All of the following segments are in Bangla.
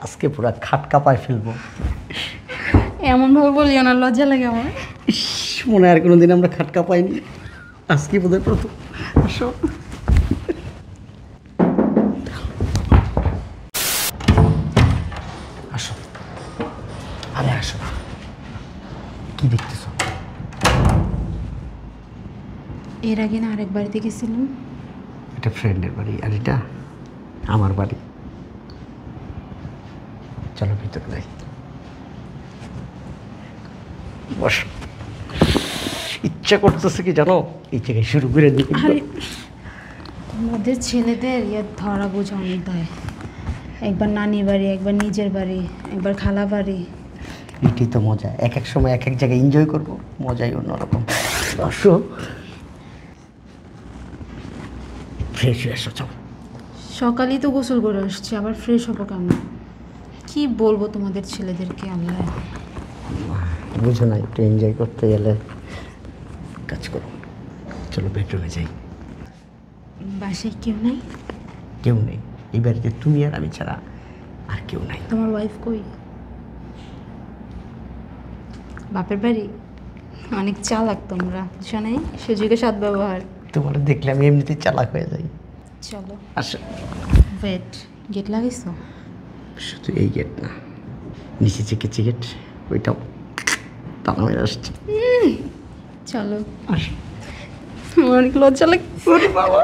আজকে পুরো খাট কাঁপায় ফেলবো। এমন ভাবে বলিও না, লজ্জা লাগে আমার। ইস, মনে হয় আর কোনোদিন আমরা খাট কাঁপাইনি, আজকে বোধহয় প্রথম। আসো। আসো, আরে আসো। কি দেখতেছ? এর আগে না আরেক বাড়িতে গেছিলাম। এটা ফ্রেন্ডের বাড়ি আর এটা আমার বাড়ি। চলো ভিতরে যাই। বস। ইচ্ছা করতেছে কি জানো, এই জায়গায় শুরু করে দিই। আমাদের ছেলেদের ধরা বোঝা অনেক দেয়। একবার নানি বাড়ি, একবার নিজের বাড়ি, একবার খালা বাড়ি। এটাই তো মজা, এক এক সময় এক এক জায়গায় এনজয় করবো, মজাই অন্যরকম। আসো, ফ্রেশ হয়ে আসো। যাও। সকালেই তো গোসল করে আসছি, আবার ফ্রেশ হবো কেমন? কি বলবো তোমাদের ছেলেদেরকে, আল্লাহ। বুঝো না, একটু এনজয় করতে গেলে কাজ করো। চলো বেডরুমে যাই। বাসায় কেউ নাই? কেউ নেই, এই বাড়িতে তুমি আর আমি ছাড়া আর কেউ নাই। তোমার ওয়াইফ কই? বাপের বাড়ি? অনেক চালাক তোমরা, বুঝছো নাই? সুযোগে সৎ ব্যবহার। তোমার দেখলে আমি এমনিতেই চালাক হয়ে যাই। চলো আসো। ওয়েট, গেট লাগাইছো? শুধু এই গেট না, নিচে যে গেট ওইটাও টানা হয়ে আসছে। চলো আসো। আমার অনেক লজ্জা লাগে। বাবা,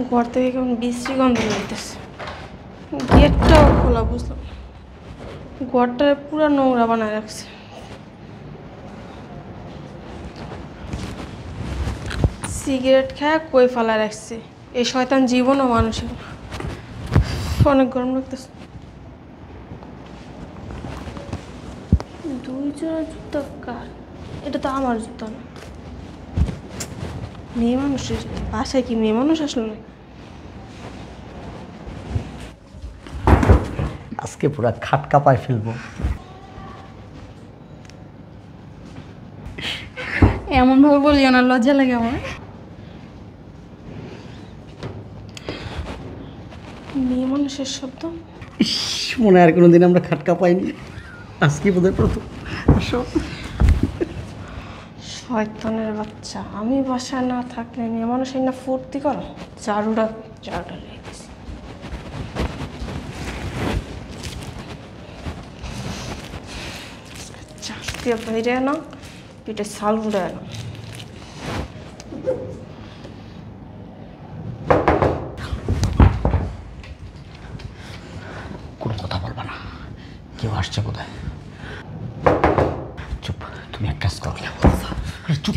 ঘর থেকে কেমন বিশ্রী গন্ধ লাগতেছে। গেটটাও খোলা, বুঝলাম ঘরটা পুরো নোংরা বানায় রাখছে। সিগারেট খায় কই ফেলা রাখছে এই শয়তান, জীবনও মানুষের। অনেক গরম লাগতেছে। দুই জোড়া জুতা কার? এটা তো আমার জুতা না, মেয়ে মানুষের। বাসায় কি মেয়ে মানুষ আসলো না? আজকে পুরো খাট কাঁপায় ফেলবো। এমন ভাবে বলিও না, লজ্জা লাগে আমার। মেয়ে মানুষের শব্দ। ইস, মনে হয় আর কোনোদিন আমরা খাট কাঁপাইনি, আজকে বোধহয় প্রথম। আসো। শয়তানের বাচ্চা, আমি বাসায় না থাকলে মেয়ে মানুষের না ফুর্তি করো। চারুটা লেগে গেছে। চাষ দিয়ে বাইরে না, পিঠে ছাল উড়ে না। কোনো কথা বলবা না, কেউ আসছে বোধহয়। চুপ, তুমি এক কাজ করো। আরে চুপ,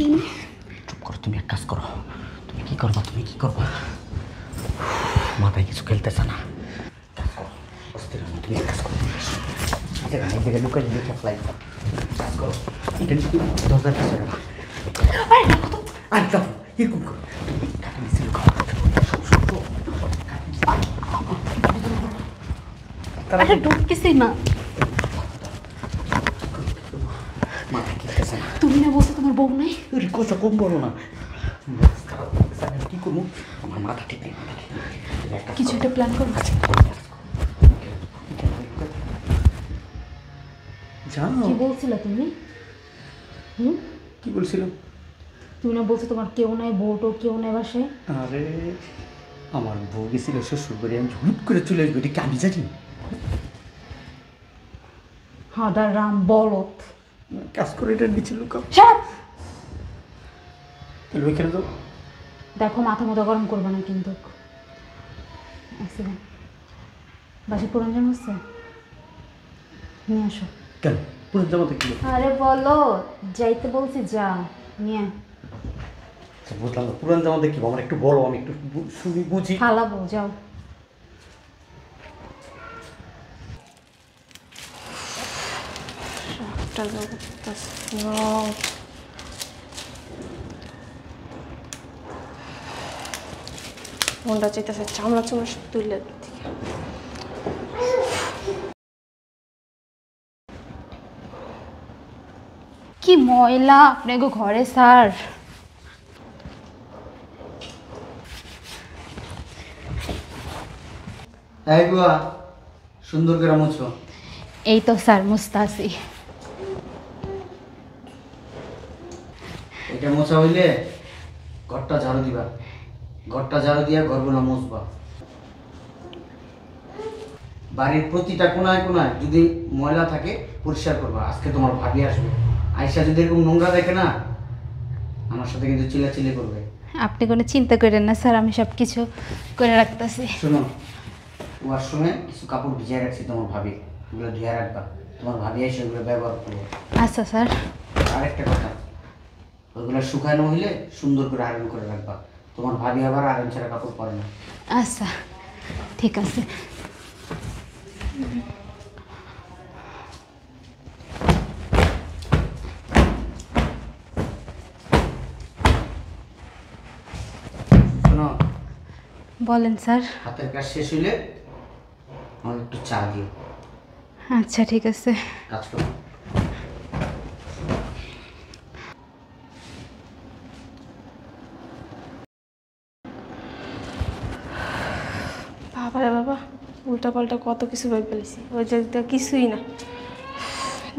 চুপ করো। তুমি এক কাজ করো। তুমি কি করবা? মাথায় কিছু খেলতেছে না। কাজ করো, অস্থির হও না। তুমি এক কাজ করো। এই জায়গায় লুকাই দেখে ফ্লাই কাজ করো। এটা দরজার পিছনে না। আরে যাও, এরকম করো। তুমি কাটা নিচে লুকাও। আরে ঢুকতেছি না। মাথায় খেলতেছে না। তুমি না বলছো তোমার বউ নাই? ওরে কথা কম বলো না। কি করবো? আমার মাথা ঠিক নেই। কিছু একটা প্ল্যান করো। জানো কি বলছিলে তুমি? কি বলছিলাম? তুমি না বলছো তোমার কেউ নাই, বউটো কেউ নাই বাসায়? আরে আমার বউ গেছিল শ্বশুর বাড়ি, আমি হুট করে চলে আসবো, এটা কি আমি জানি? হাদার রাম বলত। কাজ করে এটা নিচে লুকাও। তাহলে ওইখানে তো দেখো, মাথা মতো গরম করবে না কিন্তু। বাসে পুরান জামা আছে, নিয়ে আসো। কেন পুরো জামাতে কি? আরে বলো, যাইতে বলছি, যা নিয়ে। বুঝলাম না, পুরান জামা দেখি আমার একটু বলো, আমি একটু শুনি বুঝি। ফালাবো, যাও। মনটা চাইতেছে চামড়া চুমড়া সব তুলে দিকে। কি ময়লা আপনাকে ঘরে, স্যার। এই বুয়া সুন্দর করে মুছো। এই তো স্যার মুস্তাসি। এটা মোছা হইলে ঘরটা ঝাড়ু দিবা, ঘরটা ঝাড়ু দিয়া ঘরগুলো মুছবা। বাড়ির প্রতিটা কোনায় কোনায় যদি ময়লা থাকে পরিষ্কার করবা। আজকে তোমার ভাবি আসবে, আয়সা যদি এরকম নোংরা দেখে না আমার সাথে কিন্তু চিল্লাচিল্লি করবে। আপনি কোনো চিন্তা করেন না স্যার, আমি সব কিছু করে রাখতেছি। শোনো, ওয়াশরুমে কিছু কাপড় ভিজিয়ে রাখছি তোমার ভাবি, ওগুলো ধুয়ে রাখবা। তোমার ভাবি এসে ওগুলো ব্যবহার করবো। আচ্ছা স্যার। আরেকটা কথা, ওইগুলো শুকানো হইলে সুন্দর করে আয়রন করে রাখবা। তোমার ভাবি আবার আয়রন ছাড়া কাপড় পরে না। আচ্ছা ঠিক আছে। শোনো, বলেন স্যার। হাতের কাজ শেষ হইলে আমার একটু চা দিও। আচ্ছা ঠিক আছে। কাজ করো। বাবা রে বাবা, উল্টা পাল্টা কত কিছু ভেবে ফেলেছি, ওই জায়গাটা কিছুই না।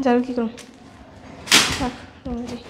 যার কি করুন, থাক, রুমে যাই।